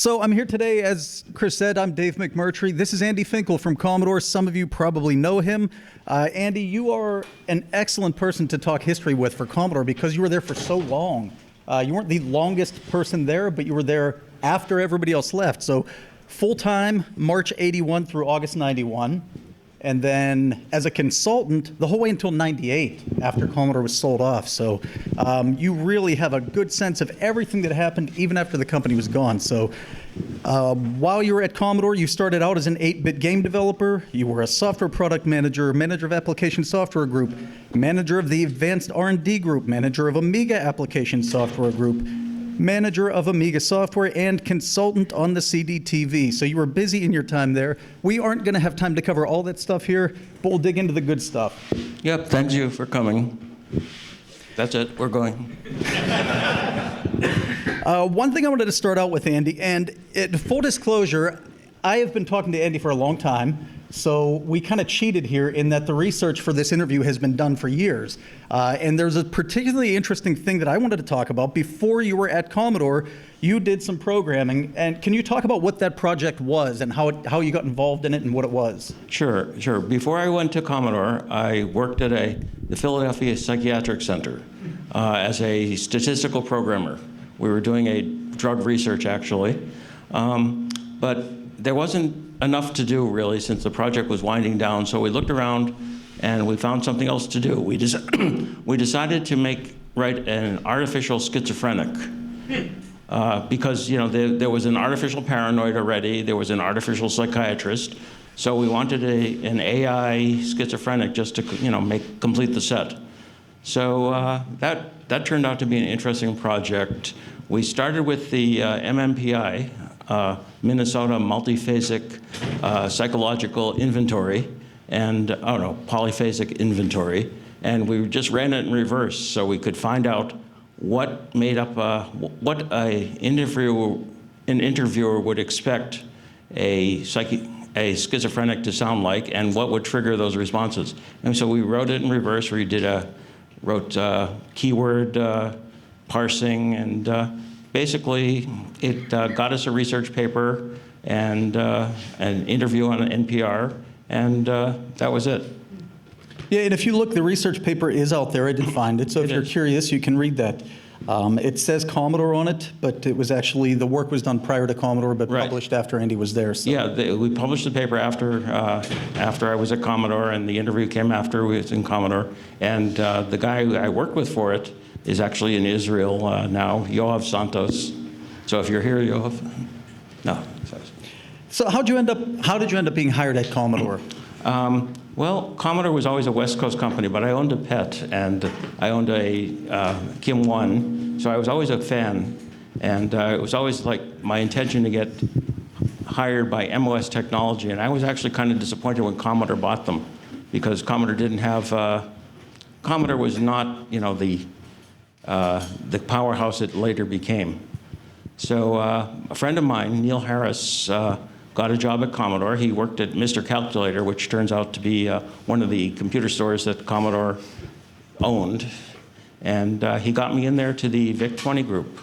So I'm here today, as Chris said, I'm Dave McMurtrie. This is Andy Finkel from Commodore. Some of you probably know him. Andy, you are an excellent person to talk history with for Commodore because you were there for so long. You weren't the longest person there, but you were there after everybody else left. So full-time, March 81 through August 91. And then as a consultant, the whole way until 98, after Commodore was sold off. So you really have a good sense of everything that happened, even after the company was gone. So while you were at Commodore, you started out as an 8-bit game developer. You were a software product manager, manager of application software group, manager of the advanced R&D group, manager of Amiga application software group, manager of Amiga software, and consultant on the CDTV. So you were busy in your time there. We aren't going to have time to cover all that stuff here, but we'll dig into the good stuff. Yep, thank you for coming. That's it, we're going. One thing I wanted to start out with, Andy, and full disclosure, I have been talking to Andy for a long time, so we kind of cheated here in that the research for this interview has been done for years. And there's a particularly interesting thing that I wanted to talk about. Before you were at Commodore, you did some programming, and can you talk about what that project was and how you got involved in it and what it was? Sure. Before I went to Commodore, I worked at the Philadelphia Psychiatric Center as a statistical programmer. We were doing a drug research, actually. But there wasn't enough to do, really, since the project was winding down. So we looked around, and we found something else to do. We decided to write an artificial schizophrenic. Because there was an artificial paranoid already. There was an artificial psychiatrist. So we wanted an AI schizophrenic just to complete the set. So that turned out to be an interesting project. We started with the MMPI, Minnesota Multiphasic Psychological Inventory, and polyphasic inventory, and we just ran it in reverse so we could find out what made up what an interviewer would expect a schizophrenic to sound like, and what would trigger those responses. And so we wrote it in reverse. We wrote keyword parsing, and basically it got us a research paper and an interview on NPR, and that was it. Yeah, and if you look, the research paper is out there. I did find it. So if you're curious, you can read that. It says Commodore on it, but it was actually, the work was done prior to Commodore, but published after Andy was there. So. Yeah, we published the paper after I was at Commodore, and the interview came after we was in Commodore. And the guy I worked with for it is actually in Israel now, Yoav Santos. So if you're here, Yoav, no. Sorry. So how did you end up being hired at Commodore? Well, Commodore was always a West Coast company, but I owned a PET, and I owned a Kim 1, so I was always a fan. And it was always like my intention to get hired by MOS Technology, and I was actually kind of disappointed when Commodore bought them, because Commodore didn't have, Commodore was not, the powerhouse it later became. So a friend of mine, Neil Harris, got a job at Commodore. He worked at Mr. Calculator, which turns out to be one of the computer stores that Commodore owned. And he got me in there to the VIC-20 group.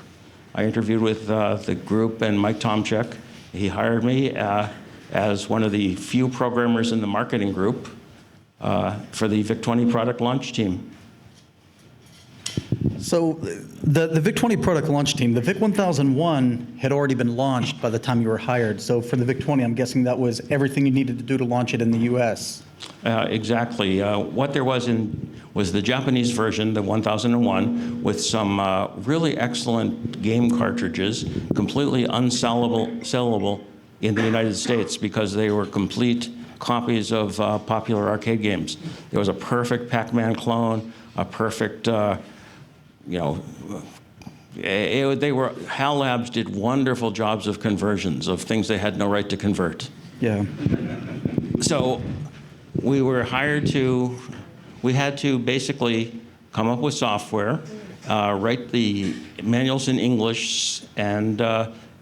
I interviewed with the group and Mike Tomczyk. He hired me as one of the few programmers in the marketing group for the VIC-20 product launch team. So the VIC-20 product launch team, the VIC-1001 had already been launched by the time you were hired. So for the VIC-20, I'm guessing that was everything you needed to do to launch it in the US. Exactly. What there was the Japanese version, the 1001, with some really excellent game cartridges, completely unsellable in the United States because they were complete copies of popular arcade games. There was a perfect Pac-Man clone, a perfect HAL Labs did wonderful jobs of conversions of things they had no right to convert. Yeah. So we were we had to basically come up with software, write the manuals in English, and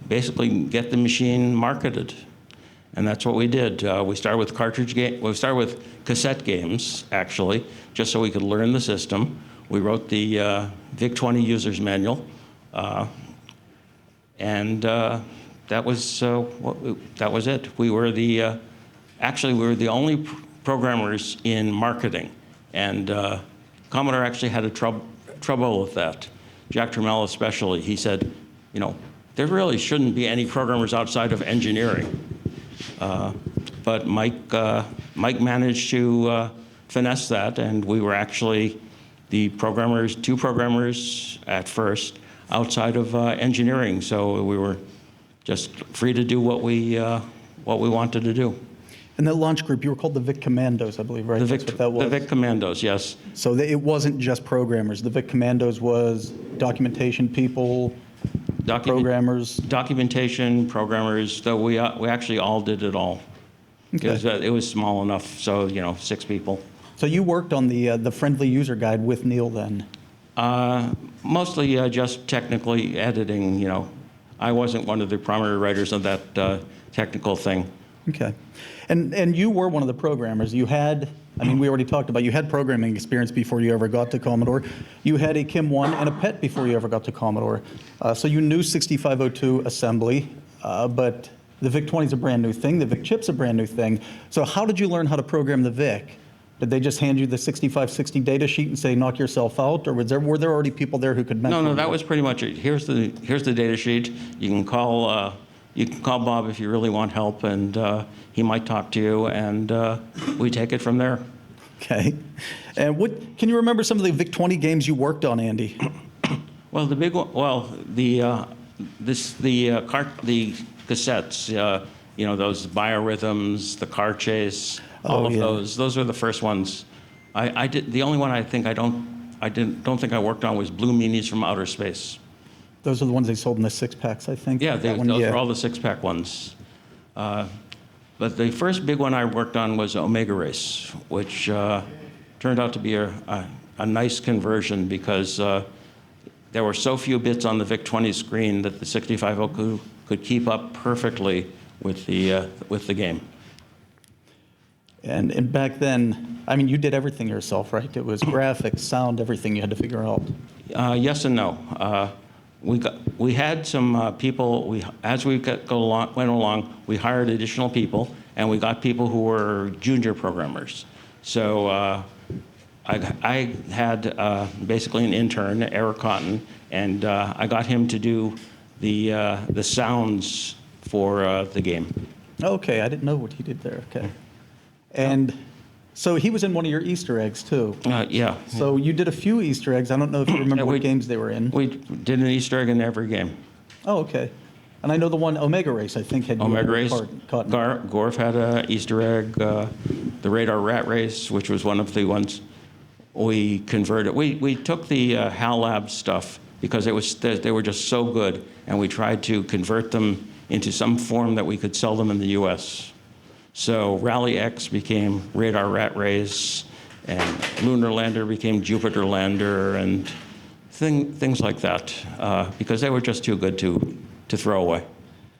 basically get the machine marketed. And that's what we did. We started with cassette games, actually, just so we could learn the system. We wrote the VIC-20 user's manual, and that was it. We were actually we were the only programmers in marketing, and Commodore actually had trouble with that. Jack Trammell especially. He said, there really shouldn't be any programmers outside of engineering. But Mike managed to finesse that, and we were actually the two programmers at first outside of engineering. So we were just free to do what we wanted to do. And that launch group, you were called the Vic Commandos, I believe, right? That's what that was. The Vic Commandos, yes. So it wasn't just programmers. The Vic Commandos was documentation people, programmers. Documentation, programmers, though we actually all did it all. Okay. It was small enough, so 6 people. So you worked on the friendly user guide with Neil then? Mostly just technically editing. I wasn't one of the primary writers of that technical thing. Okay. And you were one of the programmers. You had, we already talked about, you had programming experience before you ever got to Commodore. You had a Kim 1 and a PET before you ever got to Commodore. So you knew 6502 assembly, but the VIC-20 is a brand new thing. The VIC chip's a brand new thing. So how did you learn how to program the VIC? Did they just hand you the 6560 data sheet and say, knock yourself out? Or were there already people there who could mentor No, that was pretty much it. Here's the data sheet. You can call Bob if you really want help, and he might talk to you, and we take it from there. Okay. And can you remember some of the VIC-20 games you worked on, Andy? Well, the big one, the cassettes, those biorhythms, the car chase, all of those. Those were the first ones. I did. The only one I don't think I worked on was Blue Meanies from Outer Space. Those are the ones they sold in the 6-packs, I think. Yeah, those were all the 6-pack ones. But the first big one I worked on was Omega Race, which turned out to be a nice conversion because there were so few bits on the VIC-20 screen that the 6502 could keep up perfectly with the game. And back then, you did everything yourself, right? It was graphics, sound, everything you had to figure out. Yes and no. We had some people. As we went along, we hired additional people, and we got people who were junior programmers. So I had basically an intern, Eric Cotton, and I got him to do the sounds for the game. Okay, I didn't know what he did there. Okay, and so he was in one of your Easter eggs too. Yeah. So you did a few Easter eggs. I don't know if you remember what games they were in. We did an Easter egg in every game. Oh, okay. And I know the one Omega Race, I think, had Omega Race. Gorf had an Easter egg. The Radar Rat Race, which was one of the ones we converted. We took the HAL Lab stuff because they were just so good, and we tried to convert them into some form that we could sell them in the U.S. So Rally X became Radar Rat Race, and Lunar Lander became Jupiter Lander, and things like that, because they were just too good to throw away.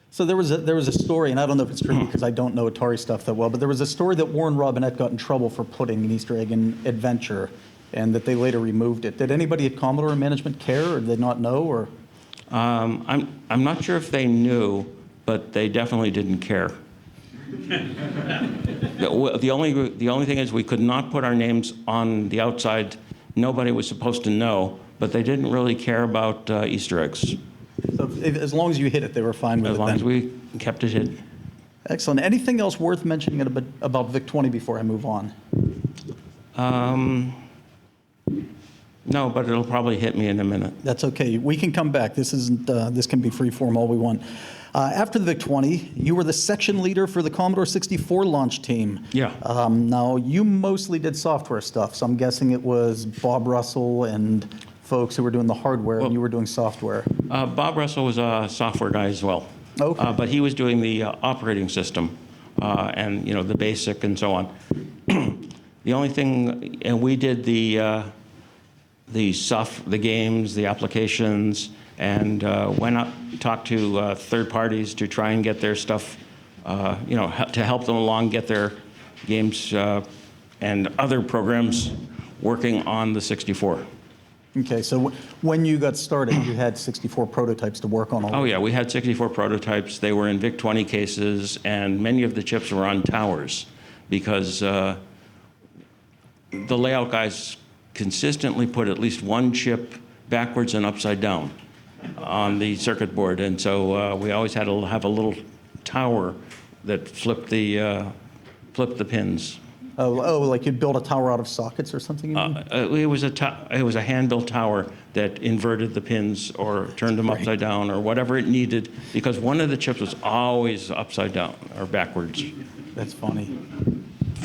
So there was a story, and I don't know if it's true because I don't know Atari stuff that well, but there was a story that Warren Robinette got in trouble for putting an Easter egg in Adventure, and that they later removed it. Did anybody at Commodore management care, or did they not know, or? I'm not sure if they knew, but they definitely didn't care. The only thing is we could not put our names on the outside. Nobody was supposed to know, but they didn't really care about Easter eggs. So as long as you hit it, they were fine with it. As long as we kept it hidden. Excellent. Anything else worth mentioning about VIC-20 before I move on? No, but it'll probably hit me in a minute. That's okay. We can come back. This can be free form all we want. After the VIC-20, you were the section leader for the Commodore 64 launch team. Yeah. Now, you mostly did software stuff, so I'm guessing it was Bob Russell and folks who were doing the hardware, and you were doing software. Bob Russell was a software guy as well. Okay. But he was doing the operating system and the BASIC and so on. The only thing, and we did the games, the applications, and went out, talked to third parties to try and get their stuff, to help them along, get their games and other programs working on the 64. Okay, so when you got started, you had 64 prototypes to work on Oh already. yeah, we had 64 prototypes. They were in VIC-20 cases, and many of the chips were on towers because the layout guys consistently put at least one chip backwards and upside down on the circuit board, and so we always had to have a little tower that flipped the pins. Oh, like you'd build a tower out of sockets or something? You mean? It was a hand-built tower that inverted the pins or turned them upside down or whatever it needed, because one of the chips was always upside down or backwards. That's funny.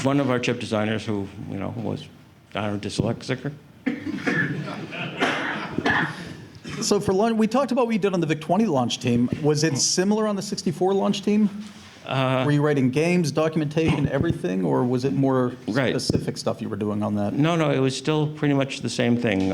One of our chip designers, who was dyslexic. So for launch, we talked about what you did on the VIC-20 launch team. Was it similar on the 64 launch team? Were you writing games, documentation, everything, or was it more Right. specific stuff you were doing on that? No, it was still pretty much the same thing.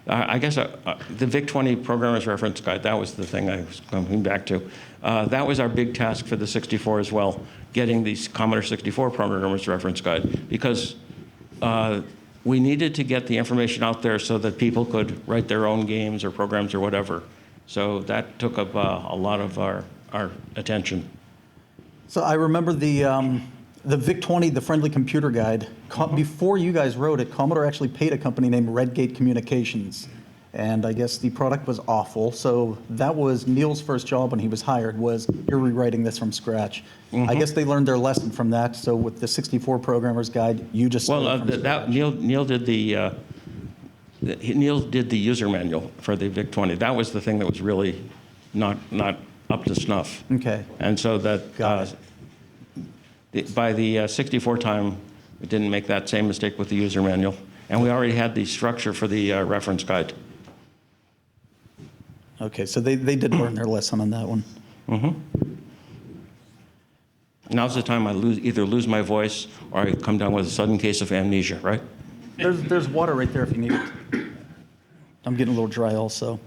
I guess the VIC-20 Programmer's Reference Guide, that was the thing I was coming back to. That was our big task for the 64 as well, getting the Commodore 64 Programmer's Reference Guide, because we needed to get the information out there so that people could write their own games or programs or whatever. So that took up a lot of our attention. So I remember the VIC-20, the Friendly Computer Guide. Before you guys wrote it, Commodore actually paid a company named Redgate Communications. And I guess the product was awful. So that was Neil's first job when he was hired, was you're rewriting this from scratch. Mm-hmm. I guess they learned their lesson from that. So with the 64 Programmer's Guide, you just started from scratch. Neil did the user manual for the VIC-20. That was the thing that was really not up to snuff. Okay. And so that Got by the 64 time, we didn't make that same mistake with the user manual. And we already had the structure for the reference guide. Okay, so they did learn their lesson on that one. Mm-hmm. Now's the time I either lose my voice or I come down with a sudden case of amnesia, right? There's water right there if you need it. I'm getting a little dry also.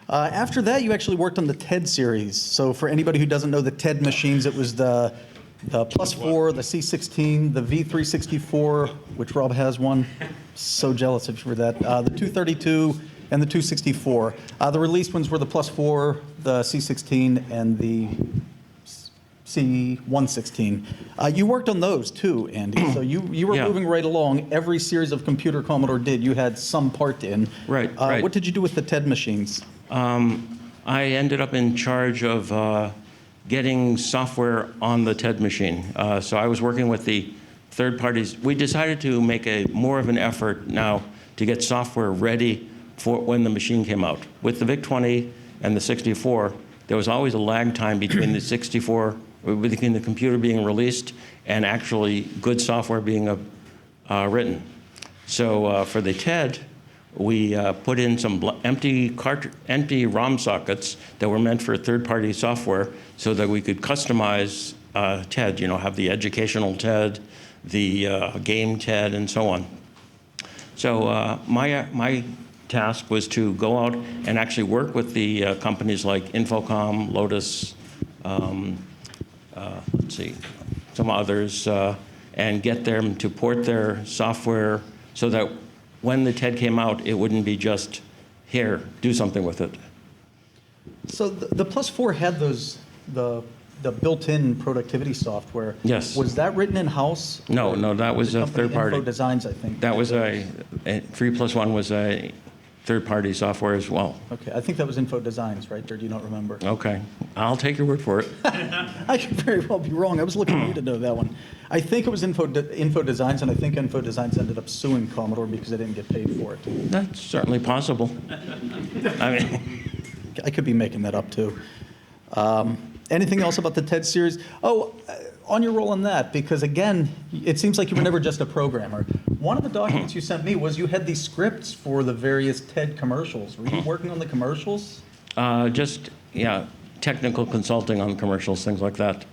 After that, you actually worked on the TED series. So for anybody who doesn't know the TED machines, it was the +4, the C16, the V364, which Rob has one. So jealous of you for that. The 232 and the 264. The released ones were the +4, the C16, and the C116. You worked on those too, Andy. So you were Yeah. moving right along. Every series of computer Commodore did, you had some part in. Right. What did you do with the TED machines? I ended up in charge of getting software on the TED machine. So I was working with the third parties. We decided to make more of an effort now to get software ready for when the machine came out. With the VIC-20 and the 64, there was always a lag time between the 64, between the computer being released and actually good software being written. So for the TED, we put in some empty ROM sockets that were meant for third-party software so that we could customize TED, have the educational TED, the game TED, and so on. So my task was to go out and actually work with the companies like Infocom, Lotus, let's see, some others, and get them to port their software so that when the TED came out, it wouldn't be just, here, do something with it. So the +4 had the built-in productivity software. Yes. Was that written in-house? No, that was a third party. Info Designs, I think. That was 3+1 was a third-party software as well. Okay, I think that was Info Designs, right? Or do you not remember? Okay, I'll take your word for it. I could very well be wrong. I was looking at you to know that one. I think it was Info Designs, and I think Info Designs ended up suing Commodore because they didn't get paid for it. That's certainly possible. I mean, I could be making that up too. Anything else about the TED series? Oh, on your role on that, because again, it seems like you were never just a programmer. One of the documents you sent me was you had these scripts for the various TED commercials. Were you working on the commercials? Technical consulting on commercials, things like that.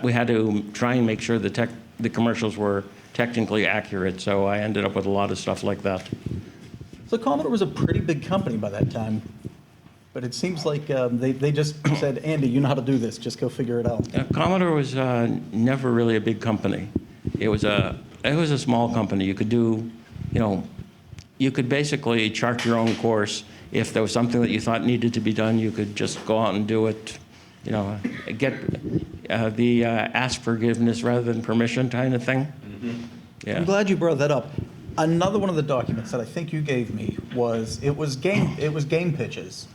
We had to try and make sure the commercials were technically accurate, so I ended up with a lot of stuff like that. So Commodore was a pretty big company by that time, but it seems like they just said, Andy, you know how to do this, just go figure it out. Commodore was never really a big company. It was a small company. You could do, you could basically chart your own course. If there was something that you thought needed to be done, you could just go out and do it. You know, get the ask forgiveness rather than permission kind of thing. Yeah. I'm glad you brought that up. Another one of the documents that I think you gave me was game pitches.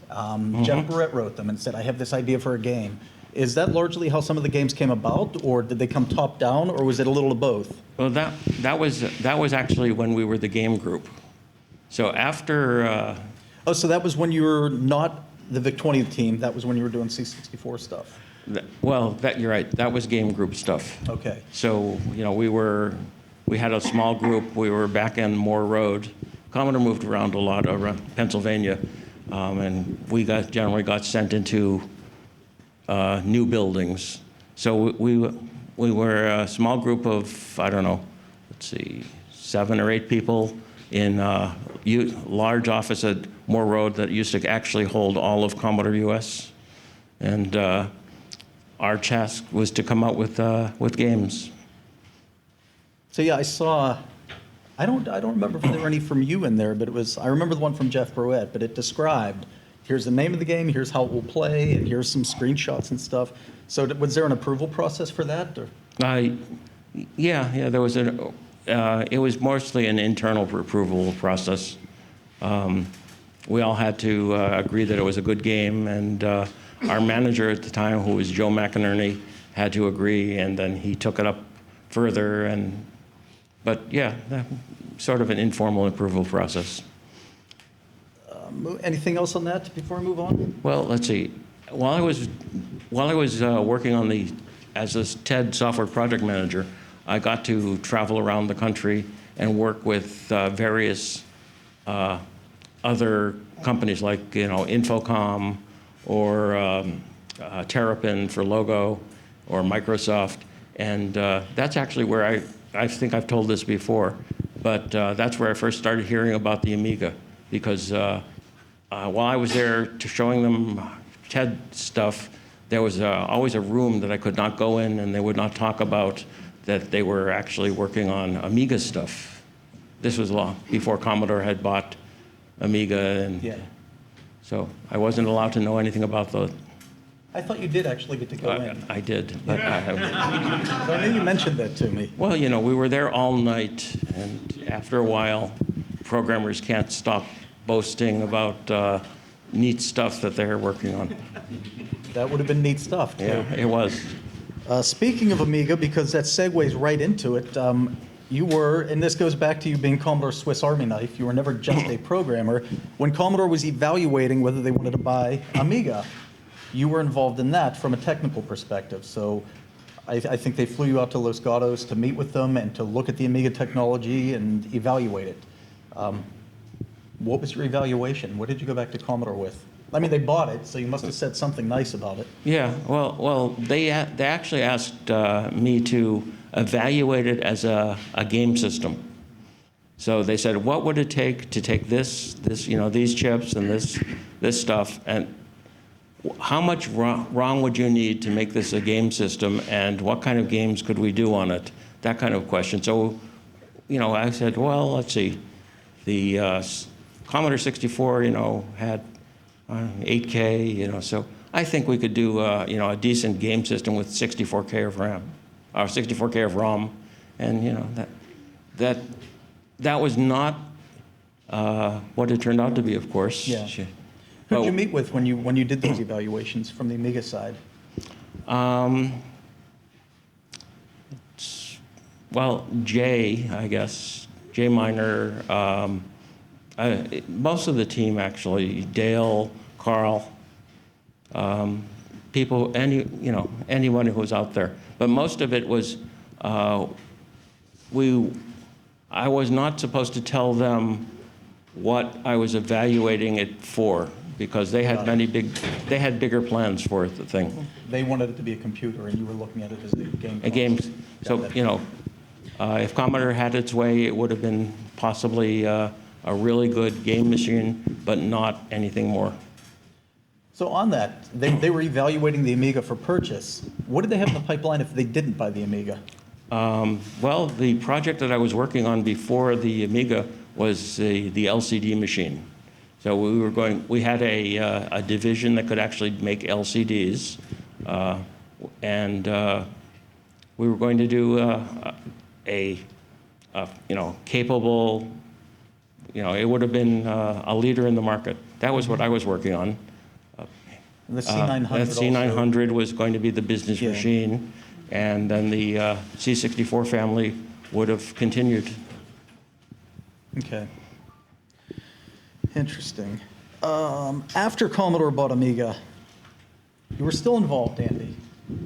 Jeff Barrett wrote them and said, "I have this idea for a game." Is that largely how some of the games came about, or did they come top down, or was it a little of both? Well, that was actually when we were the game group. So after. Oh, so that was when you were not the Vic-20 team. That was when you were doing C64 stuff. You're right. That was game group stuff. Okay. So you know we had a small group. We were back in Moore Road. Commodore moved around a lot around Pennsylvania, and we generally got sent into new buildings. So we were a small group of, I don't know, 7 or 8 people in a large office at Moore Road that used to actually hold all of Commodore US. And our task was to come out with games. So yeah, I saw. I don't remember if there were any from you in there, but I remember the one from Jeff Barrett, but it described, here's the name of the game, here's how it will play, and here's some screenshots and stuff. So was there an approval process for that? Or? Yeah, there was it was mostly an internal approval process. We all had to agree that it was a good game, and our manager at the time, who was Joe McInerney, had to agree, and then he took it up further. But yeah, sort of an informal approval process. Anything else on that before I move on? Well, let's see. While I was working on as a TED software project manager, I got to travel around the country and work with various other companies like Infocom or Terrapin for Logo or Microsoft, and that's actually where I think I've told this before, but that's where I first started hearing about the Amiga, because while I was there showing them TED stuff, there was always a room that I could not go in, and they would not talk about that they were actually working on Amiga stuff. This was long before Commodore had bought Amiga, and so I wasn't allowed to know anything about the. I thought you did actually get to go in. I did, but So I knew you mentioned that to me. Well, we were there all night, and after a while, programmers can't stop boasting about neat stuff that they're working on. That would have been neat stuff, too. Yeah, it was. Speaking of Amiga, because that segues right into it, you were, and this goes back to you being Commodore Swiss Army knife, you were never just a programmer. When Commodore was evaluating whether they wanted to buy Amiga, you were involved in that from a technical perspective. So I think they flew you out to Los Gatos to meet with them and to look at the Amiga technology and evaluate it. What was your evaluation? What did you go back to Commodore with? I mean, they bought it, so you must have said something nice about it. Yeah, well, they actually asked me to evaluate it as a game system. So they said, what would it take to take this these chips and this stuff, and how much ROM would you need to make this a game system, and what kind of games could we do on it? That kind of question. So, I said, well, let's see, the Commodore 64, had 8K, so I think we could do, a decent game system with 64K of RAM, or 64K of ROM, and that was not what it turned out to be, of course. Yeah. Who did you meet with when you did those evaluations from the Amiga side? Well, Jay, I guess, Jay Miner, most of the team actually, Dale, Carl, people, anyone who was out there. But most of it was, I was not supposed to tell them what I was evaluating it for, because they had bigger plans for the thing. They wanted it to be a computer, and you were looking at it as a game. A game. So, if Commodore had its way, it would have been possibly a really good game machine, but not anything more. So on that, they were evaluating the Amiga for purchase. What did they have in the pipeline if they didn't buy the Amiga? Well, the project that I was working on before the Amiga was the LCD machine. So we had a division that could actually make LCDs, and we were going to do capable, it would have been a leader in the market. That was what I was working on. The C900 that C900 was going to be the business machine, and then the C64 family would have continued. Okay. Interesting. After Commodore bought Amiga, you were still involved, Andy.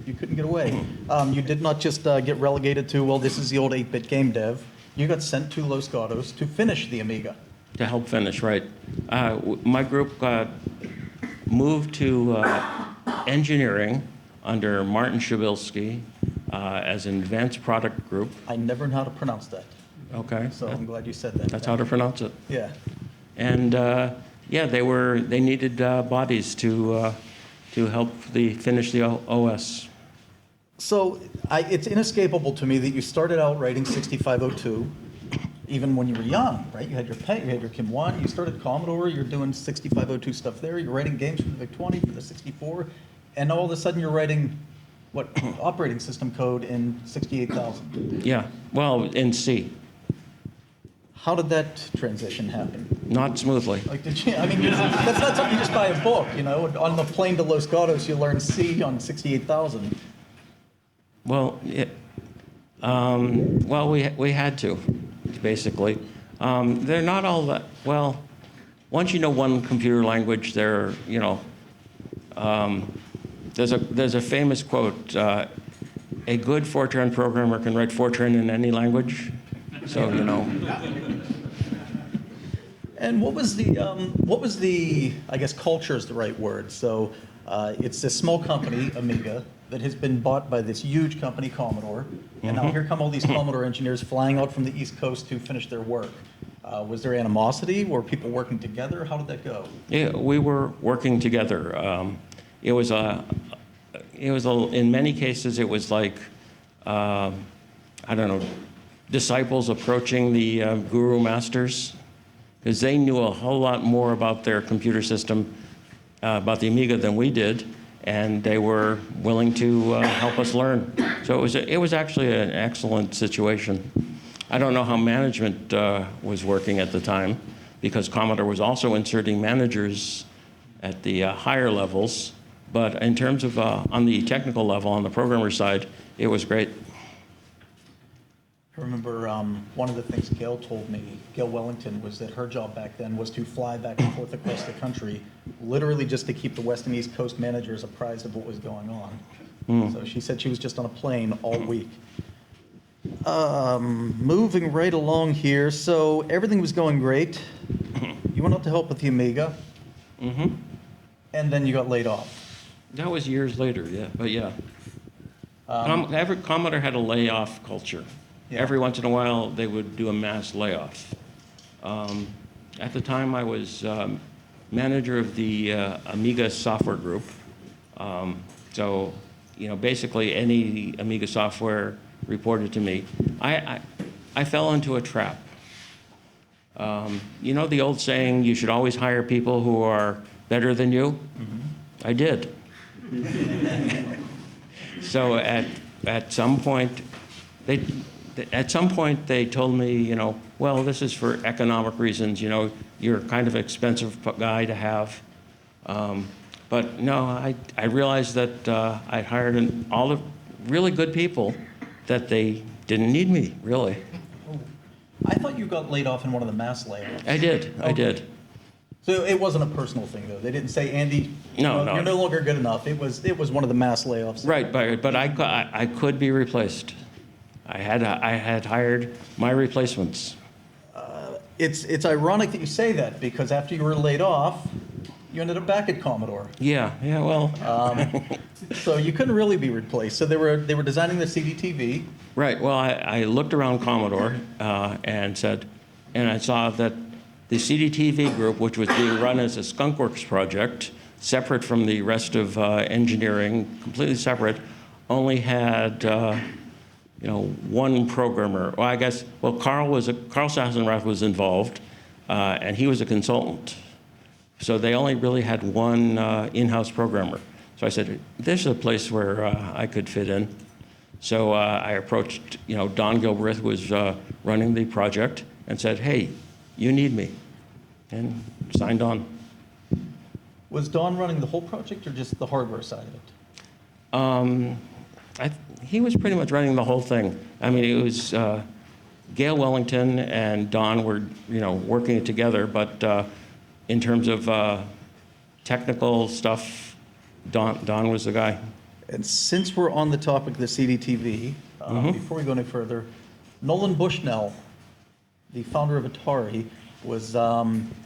You couldn't get away. You did not just get relegated to, well, this is the old 8-bit game dev. You got sent to Los Gatos to finish the Amiga. To help finish, right. My group moved to engineering under Martin Shabilsky as an advanced product group. I never know how to pronounce that. Okay. So I'm glad you said that. That's how to pronounce it. Yeah. And they needed bodies to help finish the OS. So it's inescapable to me that you started out writing 6502, even when you were young, right? You had your PET, you had your Kim 1, you started Commodore, you're doing 6502 stuff there, you're writing games for the VIC-20, for the 64, and all of a sudden you're writing, operating system code in 68,000. Yeah, well, in C. How did that transition happen? Not smoothly. That's not something you just buy a book, On the plane to Los Gatos, you learn C on 68,000. Well, we had to, basically. They're not all that, well, once you know one computer language, there's a famous quote, a good Fortran programmer can write Fortran in any language. So, And what was the, I guess culture is the right word. So it's this small company, Amiga, that has been bought by this huge company, Commodore. And now here come all these Commodore engineers flying out from the East Coast to finish their work. Was there animosity? Were people working together? How did that go? Yeah, we were working together. It was in many cases, it was like, disciples approaching the guru masters, because they knew a whole lot more about their computer system, about the Amiga than we did, and they were willing to help us learn. So it was actually an excellent situation. I don't know how management was working at the time, because Commodore was also inserting managers at the higher levels, but in terms of on the technical level, on the programmer side, it was great. I remember one of the things Gail told me, Gail Wellington, was that her job back then was to fly back and forth across the country, literally just to keep the West and East Coast managers apprised of what was going on. So she said she was just on a plane all week. Moving right along here, so everything was going great. You went out to help with the Amiga, and then you got laid off. That was years later, yeah, but yeah. Every Commodore had a layoff culture. Yeah. Every once in a while, they would do a mass layoff. At the time, I was manager of the Amiga software group. So, basically any Amiga software reported to me. I fell into a trap. The old saying, you should always hire people who are better than you? I did. So at some point, they told me, well, this is for economic reasons. You're kind of an expensive guy to have. But no, I realized that I'd hired all the really good people, that they didn't need me, really. I thought you got laid off in one of the mass layoffs. I did. Okay. I did. So it wasn't a personal thing, though. They didn't say, Andy, no. You're no longer good enough. It was one of the mass layoffs. Right, but I could be replaced. I had hired my replacements. It's ironic that you say that, because after you were laid off, you ended up back at Commodore. Yeah, well. So you couldn't really be replaced. So they were designing the CDTV. Right. Well, I looked around Commodore and I saw that the CDTV group, which was being run as a skunkworks project, separate from the rest of engineering, completely separate, only had one programmer. Well, I guess, Carl Sassenrath was involved, and he was a consultant. So they only really had one in-house programmer. So I said, there's a place where I could fit in. So I approached, Don Gilbreth was running the project and said, hey, you need me, and signed on. Was Don running the whole project or just the hardware side of it? He was pretty much running the whole thing. I mean, it was Gail Wellington and Don were, working it together, but in terms of technical stuff, Don was the guy. And since we're on the topic of the CDTV, before we go any further, Nolan Bushnell, the founder of Atari,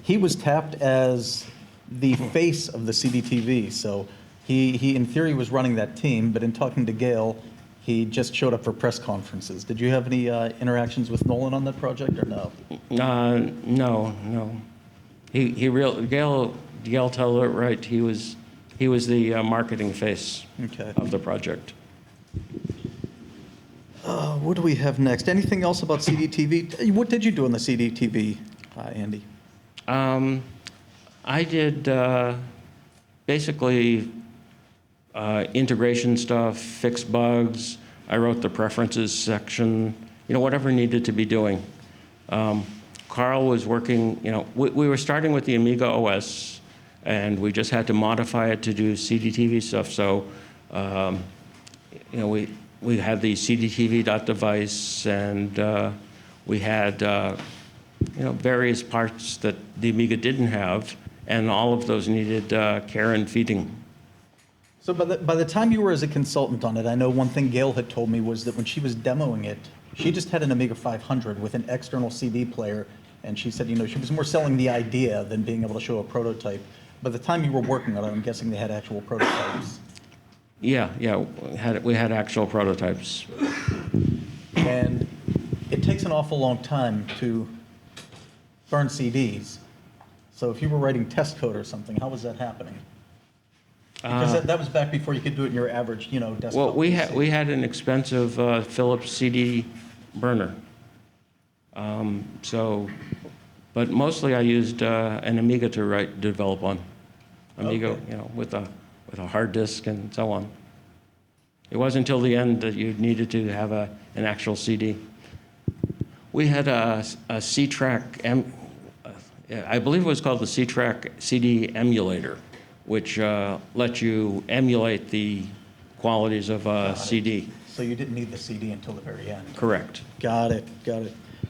he was tapped as the face of the CDTV. So he in theory was running that team, but in talking to Gail, he just showed up for press conferences. Did you have any interactions with Nolan on that project, or no? No. Gail told it right. He was the marketing face of the project. What do we have next? Anything else about CDTV? What did you do on the CDTV, Andy? I did basically integration stuff, fix bugs. I wrote the preferences section, whatever needed to be doing. Carl was working, we were starting with the Amiga OS, and we just had to modify it to do CDTV stuff. So, we had the CDTV.device, and we had, various parts that the Amiga didn't have, and all of those needed care and feeding. So by the time you were as a consultant on it, I know one thing Gail had told me was that when she was demoing it, she just had an Amiga 500 with an external CD player, and she said, she was more selling the idea than being able to show a prototype. By the time you were working on it, I'm guessing they had actual prototypes. Yeah, we had actual prototypes. And it takes an awful long time to burn CDs. So if you were writing test code or something, how was that happening? Because that was back before you could do it in your average, desktop. Well, we PC. had an expensive Philips CD burner. But mostly I used an Amiga to develop on. Amiga, Okay. with a hard disk and so on. It wasn't until the end that you needed to have an actual CD. We had a C-Track, I believe it was called the C-Track CD emulator, which let you emulate the qualities of a CD. So you didn't need the CD until the very end. Correct. Got it.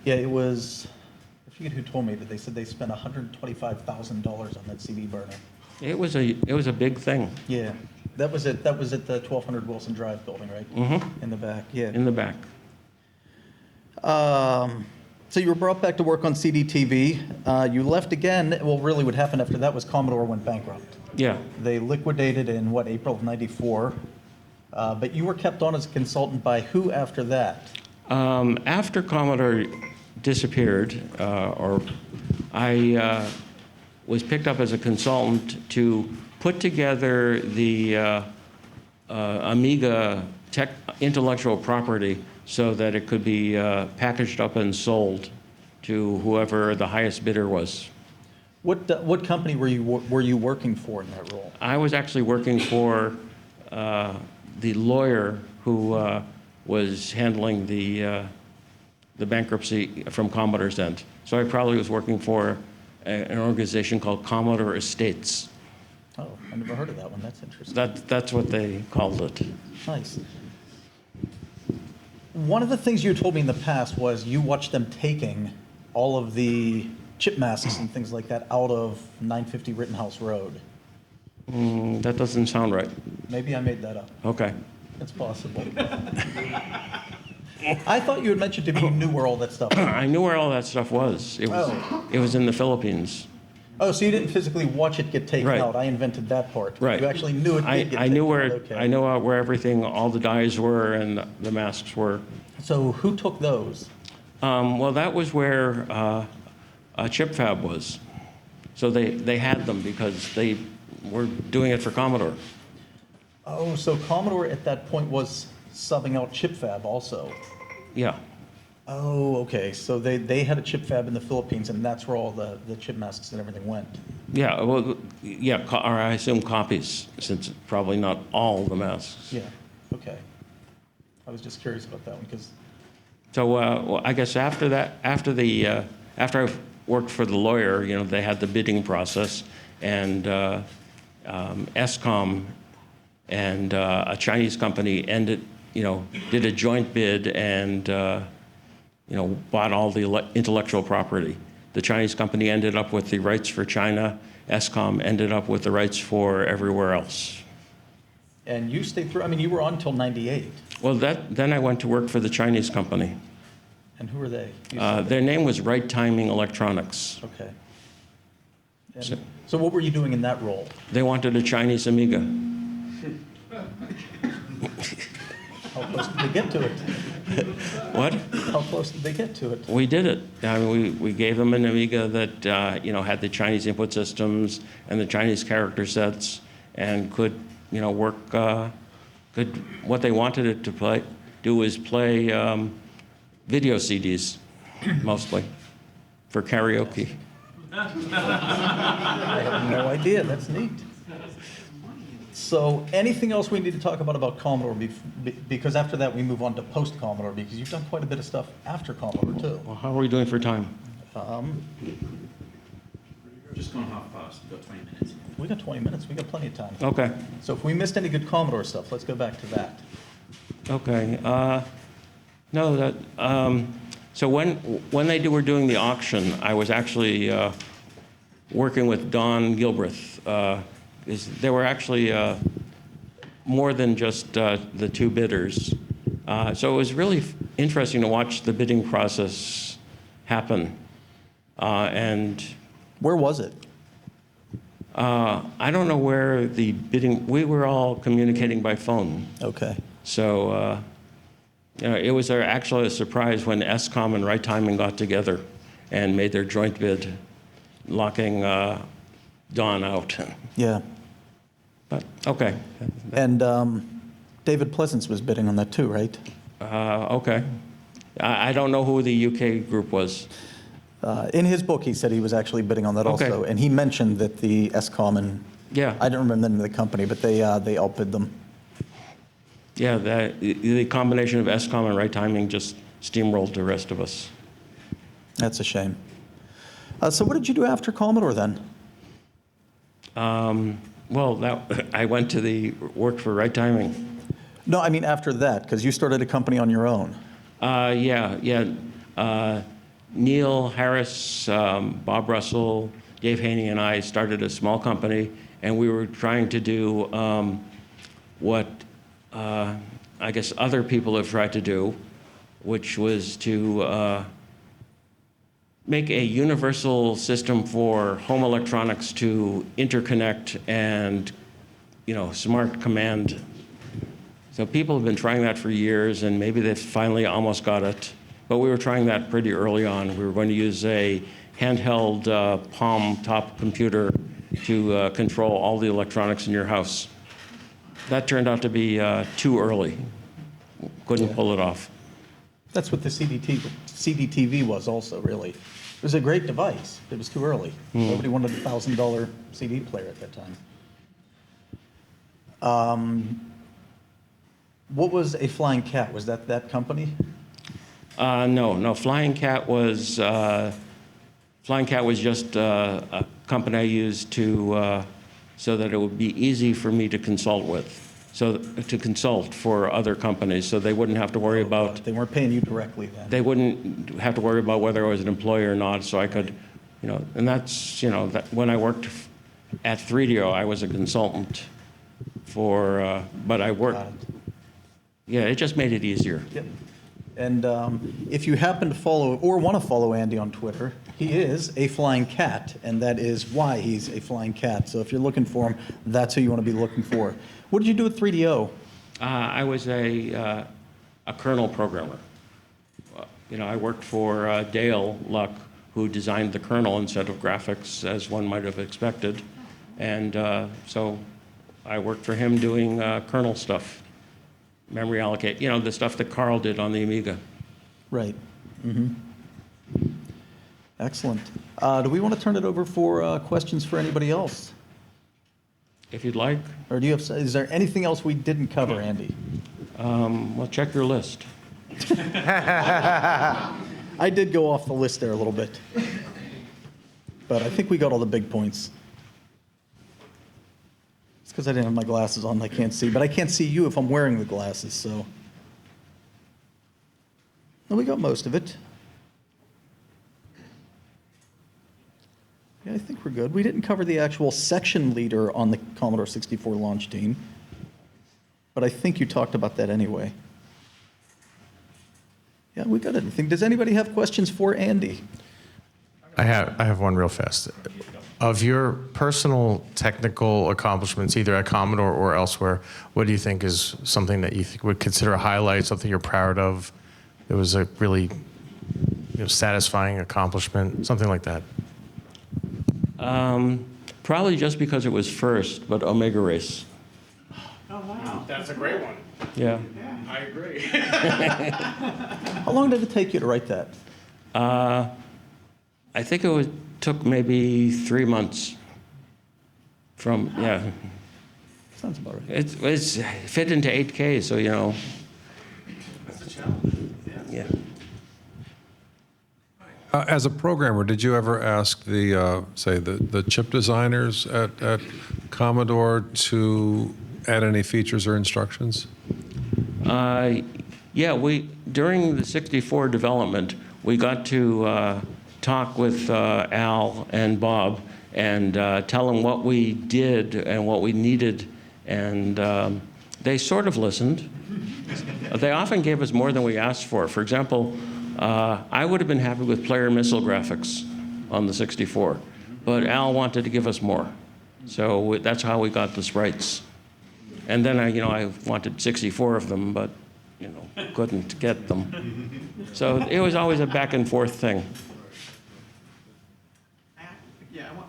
Yeah, it was, I forget who told me that they said they spent $125,000 on that CD burner. It was a big thing. Yeah, that was at the 1200 Wilson Drive building, right? Mm-hmm. In the back, yeah. In the back. So you were brought back to work on CDTV. You left again. Well, really what happened after that was Commodore went bankrupt. Yeah. They liquidated in, April of '94. But you were kept on as a consultant by who after that? After Commodore disappeared, I was picked up as a consultant to put together the Amiga intellectual property so that it could be packaged up and sold to whoever the highest bidder was. What company were you working for in that role? I was actually working for the lawyer who was handling the bankruptcy from Commodore's end. So I probably was working for an organization called Commodore Estates. Oh, I never heard of that one. That's interesting. That's what they called it. Nice. One of the things you told me in the past was you watched them taking all of the chip masks and things like that out of 950 Rittenhouse Road. That doesn't sound right. Maybe I made that up. Okay. It's possible. I thought you had mentioned to me you knew where all that stuff was. I knew where all that stuff was. It was in the Philippines. Oh, so you didn't physically watch it get taken Right. out. I invented that part. Right. You actually knew it did get I knew taken where out. Okay. I knew where everything, all the dies were and the masks were. So who took those? Well, that was where a chip fab was. So they had them because they were doing it for Commodore. Oh, so Commodore at that point was subbing out chip fab also. Yeah. Oh, okay. So they had a chip fab in the Philippines, and that's where all the chip masks and everything went. Yeah, well, yeah, or I assume copies, since probably not all the masks. Yeah. Okay. I was just curious about that one because. So, well, I guess after that, after I worked for the lawyer, they had the bidding process, and ESCOM and a Chinese company did a joint bid and, bought all the intellectual property. The Chinese company ended up with the rights for China. ESCOM ended up with the rights for everywhere else. And you stayed through. I mean, you were on until '98. Well, then I went to work for the Chinese company. And who are they? Their name was Right Timing Electronics. Okay. And so what were you doing in that role? They wanted a Chinese Amiga. How close did they get to it? What? How close did they get to it? We did it. I mean, we gave them an Amiga that had the Chinese input systems and the Chinese character sets, and could work. What they wanted it to do was play video CDs, mostly, for karaoke. I have no idea. That's neat. So anything else we need to talk about Commodore? Because after that, we move on to post-Commodore, because you've done quite a bit of stuff after Commodore, too. Well, how are we doing for time? Just going half past. We've got 20 minutes. We got 20 minutes. We got plenty of time. Okay. So if we missed any good Commodore stuff, let's go back to that. Okay. No, so when were doing the auction, I was actually working with Don Gilbreth. There were actually more than just the two bidders. So it was really interesting to watch the bidding process happen. And Where was it? I don't know where the bidding, we were all communicating by phone. Okay. So it was actually a surprise when ESCOM and Right Timing got together and made their joint bid, locking Don out. Yeah. But, okay. And David Pleasance was bidding on that too, right? Okay. I don't know who the UK group was. In his book, he said he was actually bidding on that Okay. also. And he mentioned that the ESCOM and, Yeah. I don't remember the name of the company, but they outbid them. Yeah, the combination of ESCOM and Right Timing just steamrolled the rest of us. That's a shame. So what did you do after Commodore then? Well, I went to worked for Right Timing. No, I mean after that, because you started a company on your own. Yeah. Neil Harris, Bob Russell, Dave Haney, and I started a small company, and we were trying to do what I guess other people have tried to do, which was to make a universal system for home electronics to interconnect and, smart command. So people have been trying that for years, and maybe they've finally almost got it. But we were trying that pretty early on. We were going to use a handheld Palm top computer to control all the electronics in your house. That turned out to be too early. Couldn't pull it off. That's what the CDTV was also, really. It was a great device. It was too early. Nobody wanted a $1,000 CD player at that time. What was a Flying Cat? Was that company? No. Flying Cat was just a company I used so that it would be easy for me to consult with. So to consult for other companies, so they wouldn't have to worry about. They weren't paying you directly then. They wouldn't have to worry about whether I was an employee or not. So I could, and that's that when I worked at 3DO, I was a consultant for, but I worked. Yeah, it just made it easier. Yep. And if you happen to follow or want to follow Andy on Twitter, he is a Flying Cat, and that is why he's a Flying Cat. So if you're looking for him, that's who you want to be looking for. What did you do at 3DO? I was a kernel programmer. I worked for Dale Luck, who designed the kernel instead of graphics, as one might have expected. And so I worked for him doing kernel stuff, memory allocate, the stuff that Carl did on the Amiga. Right. Excellent. Do we want to turn it over for questions for anybody else? If you'd like, Or is there anything else we didn't cover, Andy? well, check your list. I did go off the list there a little bit. But I think we got all the big points. It's because I didn't have my glasses on, I can't see. But I can't see you if I'm wearing the glasses, so. No, we got most of it. Yeah, I think we're good. We didn't cover the actual section leader on the Commodore 64 launch team. But I think you talked about that anyway. Yeah, we got everything. Does anybody have questions for Andy? I have one real fast. Of your personal technical accomplishments, either at Commodore or elsewhere, what do you think is something that you would consider a highlight, something you're proud of? It was a really satisfying accomplishment, something like that. Probably just because it was first, but Omega Race. Oh, wow. That's a great one. Yeah. I agree. How long did it take you to write that? I think took maybe 3 months from, yeah. Sounds about right. It's fit into 8K, so, That's a challenge. yeah. As a programmer, did you ever ask the chip designers at Commodore to add any features or instructions? Yeah, during the 64 development, we got to talk with Al and Bob and tell them what we did and what we needed, and they sort of listened. They often gave us more than we asked for. For example, I would have been happy with player missile graphics on the 64, but Al wanted to give us more. So that's how we got the sprites. And then I wanted 64 of them, but couldn't get them. So it was always a back and forth thing. Yeah, I want.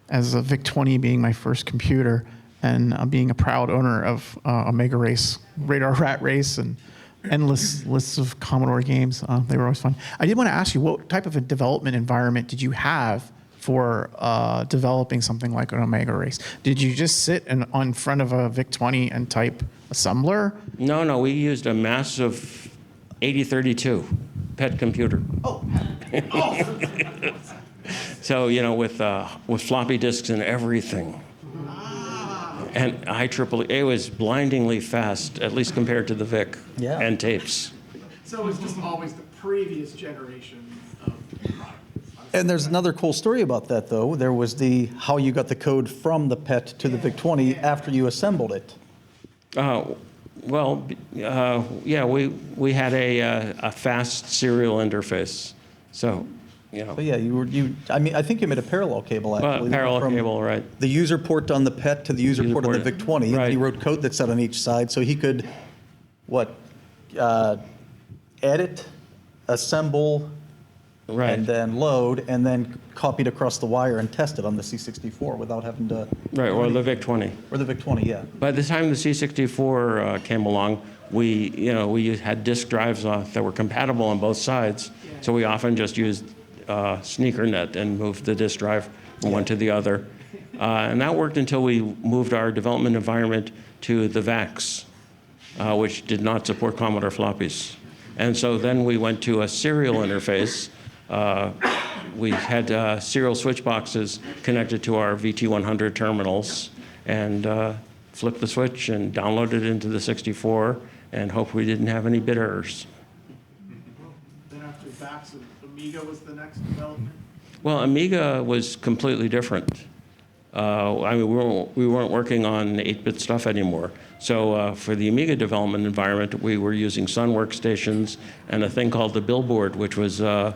As a VIC-20 being my first computer, and being a proud owner of Omega Race, Radar Rat Race, and endless lists of Commodore games. They were always fun. I did want to ask you, what type of a development environment did you have for developing something like an Omega Race? Did you just sit in front of a VIC-20 and type assembler? No, we used a massive 8032 PET computer. Oh. So, with floppy disks and everything. And IEEE, it was blindingly fast, at least compared to the VIC Yeah. and tapes. So it was just always the previous generation of product. And there's another cool story about that, though. There was how you got the code from the PET to the VIC-20 after you assembled it. Yeah, we had a fast serial interface. So, But yeah, I think you made a parallel cable, actually. parallel from cable, right. The user port on the PET to the user port on the port, VIC-20. And right. he wrote code that sat on each side, so he could, edit, assemble, Right. and then load, and then copy it across the wire and test it on the C64 without having to... Right, or the VIC-20. Or the VIC-20, yeah. By the time the C64 came along, we had disk drives that were compatible on both sides, so we often just used SneakerNet and moved the disk drive from one to the other. And that worked until we moved our development environment to the VAX, which did not support Commodore floppies. And so then we went to a serial interface. We had serial switch boxes connected to our VT100 terminals, and flipped the switch and downloaded it into the 64 and hoped we didn't have any bit errors. Then after VAX, Amiga was the next development. Well, Amiga was completely different. We weren't working on 8-bit stuff anymore. So for the Amiga development environment, we were using Sun workstations and a thing called the Billboard, which was a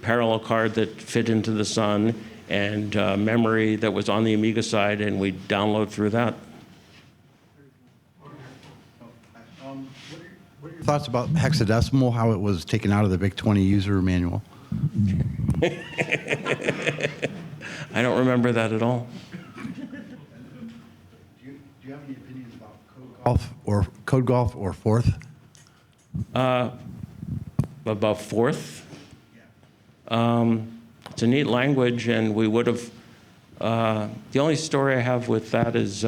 parallel card that fit into the Sun and memory that was on the Amiga side, and we'd download through that. What are your thoughts about hexadecimal, how it was taken out of the VIC-20 user manual? I don't remember that at all. Do you have any opinions about Golf or Code Golf or Fourth? About fourth. It's a neat language, and we would have. The only story I have with that is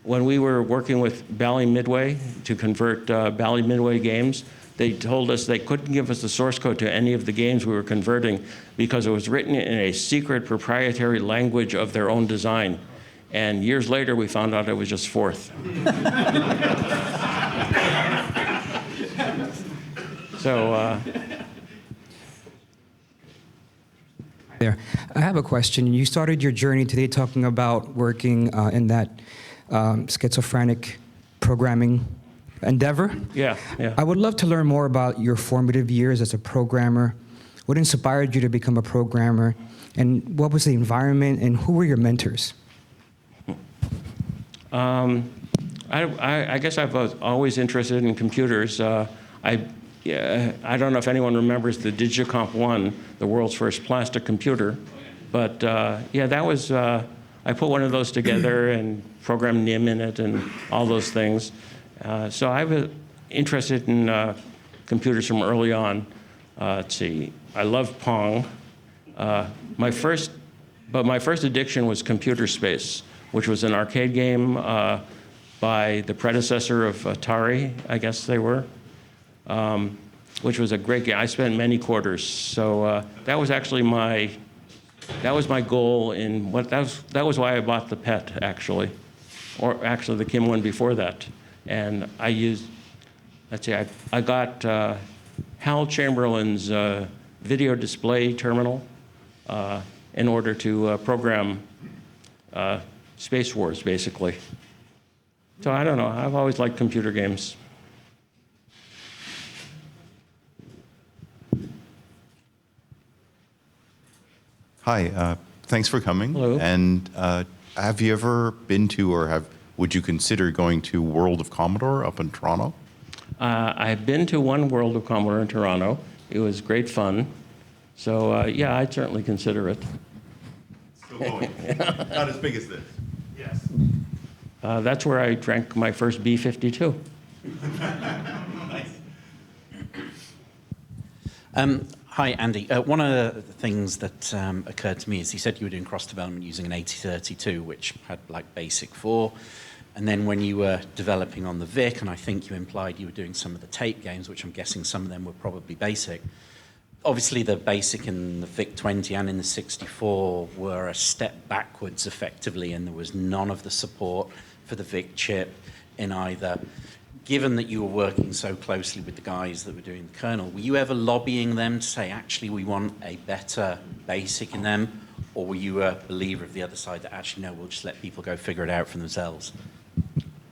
when we were working with Bally Midway to convert Bally Midway games, they told us they couldn't give us the source code to any of the games we were converting because it was written in a secret proprietary language of their own design. And years later, we found out it was just fourth. So. There. I have a question. You started your journey today talking about working in that schizophrenic programming endeavor. Yeah. I would love to learn more about your formative years as a programmer. What inspired you to become a programmer? And what was the environment, and who were your mentors? I guess I was always interested in computers. I don't know if anyone remembers the Digicomp 1, the world's first plastic computer, but yeah, that was, I put one of those together and programmed NIM in it and all those things. So I was interested in computers from early on. Let's see, I loved Pong. My first addiction was Computer Space, which was an arcade game by the predecessor of Atari, I guess they were. Which was a great game. I spent many quarters, so that was actually my goal in what that was why I bought the PET actually, or actually the Kim one before that, and I used, let's see, I got Hal Chamberlain's video display terminal in order to program Space Wars basically. So I don't know. I've always liked computer games. Hi, thanks for coming. Hello. And have you ever been to, or would you consider going to World of Commodore up in Toronto? I've been to one World of Commodore in Toronto. It was great fun. So yeah, I'd certainly consider it. Still going. Not as big as this. Yes. That's where I drank my first B-52. Hi, Andy. One of the things that occurred to me is you said you were doing cross-development using an 8032, which had like BASIC 4. And then when you were developing on the VIC, and I think you implied you were doing some of the tape games, which I'm guessing some of them were probably BASIC. Obviously, the BASIC in the VIC-20 and in the 64 were a step backwards, effectively, and there was none of the support for the VIC chip in either. Given that you were working so closely with the guys that were doing the kernel, were you ever lobbying them to say, actually, we want a better BASIC in them? Or were you a believer of the other side that actually, no, we'll just let people go figure it out for themselves?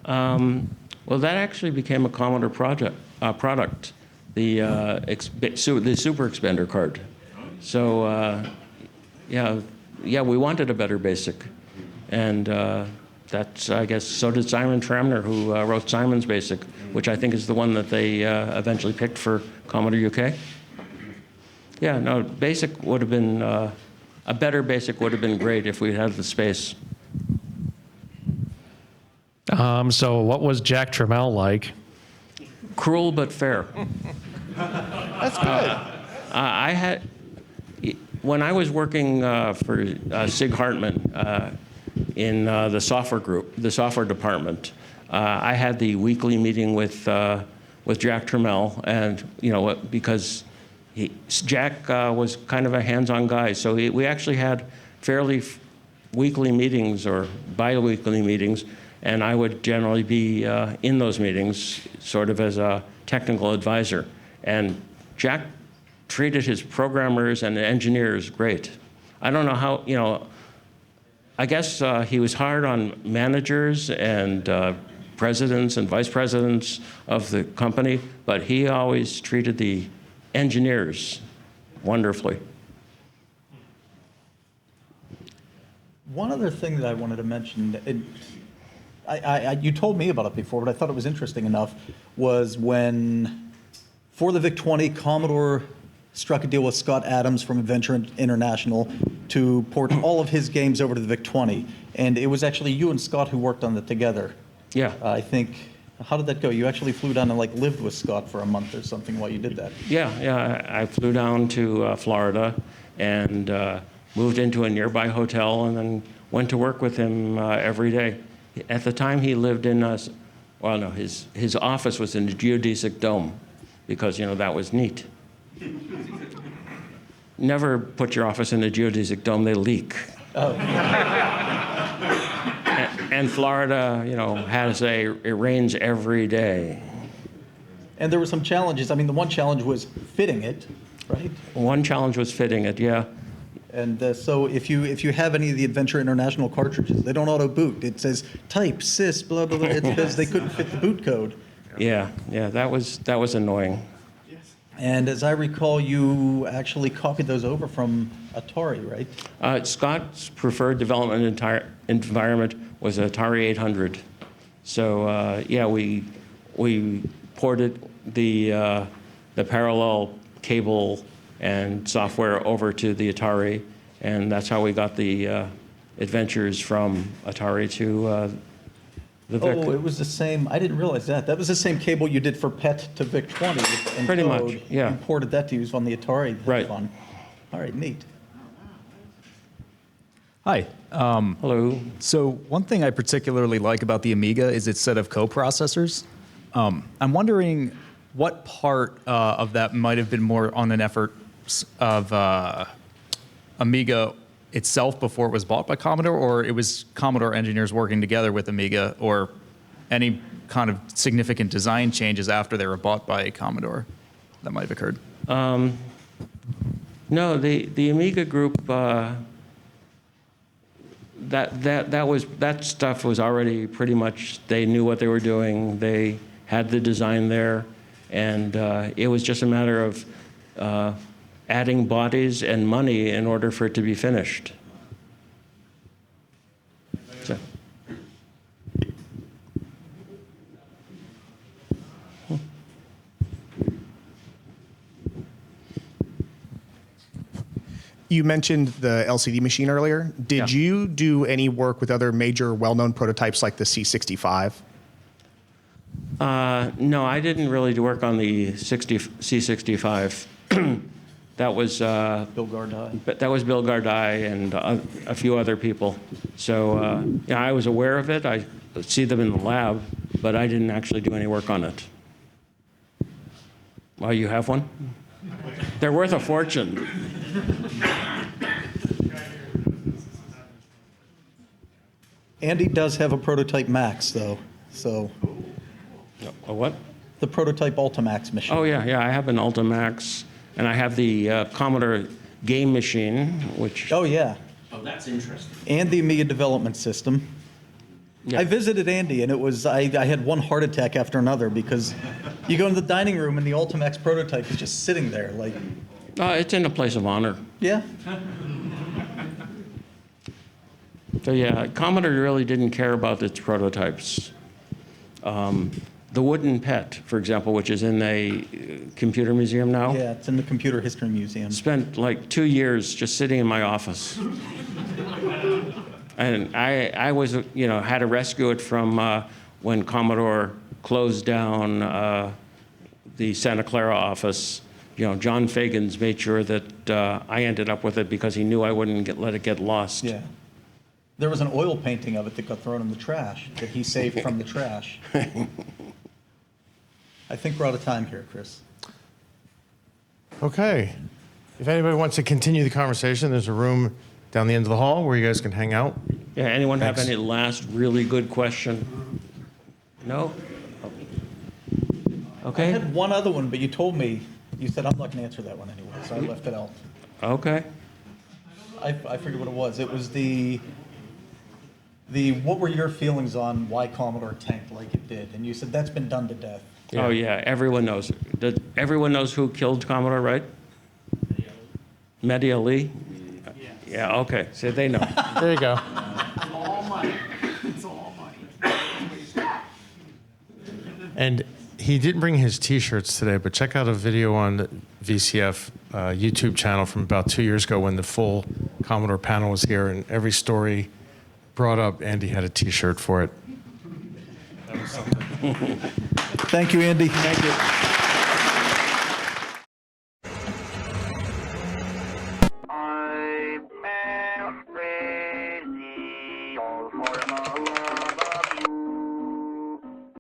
Well, that actually became a Commodore product, the Super Expander card. So, yeah, we wanted a better BASIC. And that's, I guess, so did Simon Tramner, who wrote Simon's BASIC, which I think is the one that they eventually picked for Commodore UK. Yeah, no, BASIC would have been, a better BASIC would have been great if we had the space. So what was Jack Trammell like? Cruel but fair. That's good. When I was working for Sig Hartman in the software group, the software department, I had the weekly meeting with Jack Trammell, and because Jack was kind of a hands-on guy, so we actually had fairly weekly meetings or bi-weekly meetings, and I would generally be in those meetings sort of as a technical advisor. And Jack treated his programmers and engineers great. I don't know how, I guess he was hard on managers and presidents and vice presidents of the company, but he always treated the engineers wonderfully. One other thing that I wanted to mention, you told me about it before, but I thought it was interesting enough, was when, for the VIC-20, Commodore struck a deal with Scott Adams from Adventure International to port all of his games over to the VIC-20. And it was actually you and Scott who worked on it together. Yeah. I think, how did that go? You actually flew down and like lived with Scott for a month or something while you did that. Yeah. I flew down to Florida and moved into a nearby hotel and then went to work with him every day. At the time, he lived in his office was in the geodesic dome because, that was neat. Never put your office in the geodesic dome, they leak. Oh. And Florida, it rains every day. And there were some challenges. I mean, the one challenge was fitting it, right? One challenge was fitting it, yeah. And so if you have any of the Adventure International cartridges, they don't auto boot. It says type sys blah blah blah. It's because they couldn't fit the boot code. Yeah, that was annoying. And as I recall, you actually copied those over from Atari, right? Scott's preferred development environment was Atari 800. So we ported the parallel cable and software over to the Atari, and that's how we got the adventures from Atari to the VIC. Oh, it was the same. I didn't realize that. That was the same cable you did for PET to VIC-20. Pretty much, yeah. You ported that to use on the Atari. That's Right. fun. All right, neat. Hi. Hello. So one thing I particularly like about the Amiga is its set of coprocessors. I'm wondering what part of that might have been more on an effort of Amiga itself before it was bought by Commodore, or it was Commodore engineers working together with Amiga, or any kind of significant design changes after they were bought by Commodore that might have occurred? No, the Amiga group, that stuff was already pretty much, they knew what they were doing. They had the design there, and it was just a matter of adding bodies and money in order for it to be finished. So. You mentioned the LCD machine earlier. Did you do any work with other major well-known prototypes like the C65? No, I didn't really do work on the C65. That was Bill Gardai. But that was Bill Gardai and a few other people. So I was aware of it. I see them in the lab, but I didn't actually do any work on it. Well, you have one? They're worth a fortune. Andy does have a prototype Max, though. So A what? the prototype Ultimax machine. Oh, yeah, I have an Ultimax, and I have the Commodore game machine, which... Oh, yeah. Oh, that's interesting. And the Amiga development system. Yeah. I visited Andy, and it was I had one heart attack after another because you go in the dining room and the Ultimax prototype is just sitting there, like. It's in a place of honor. Yeah. So yeah, Commodore really didn't care about its prototypes. The wooden pet, for example, which is in a computer museum now. Yeah, it's in the Computer History Museum. Spent like 2 years just sitting in my office. And I was, had to rescue it from when Commodore closed down the Santa Clara office. John Fagans made sure that I ended up with it because he knew I wouldn't let it get lost. Yeah. There was an oil painting of it that got thrown in the trash that he saved from the trash. I think we're out of time here, Chris. Okay. If anybody wants to continue the conversation, there's a room down the end of the hall where you guys can hang out. Yeah, anyone Thanks. have any last really good question? No? I Okay. had one other one, but you told me, you said I'm not going to answer that one anyway, so I left it out. Okay. I forget what it was. It was the what were your feelings on why Commodore tanked like it did? And you said that's been done to death. Oh, yeah, everyone knows. Everyone knows who killed Commodore, right? Mehdi Ali? Yeah, okay, so they know. There you go. It's all money. It's all money. And he didn't bring his T-shirts today, but check out a video on the VCF YouTube channel from about 2 years ago when the full Commodore panel was here, and every story brought up, Andy had a T-shirt for it. Thank you, Andy. Thank you.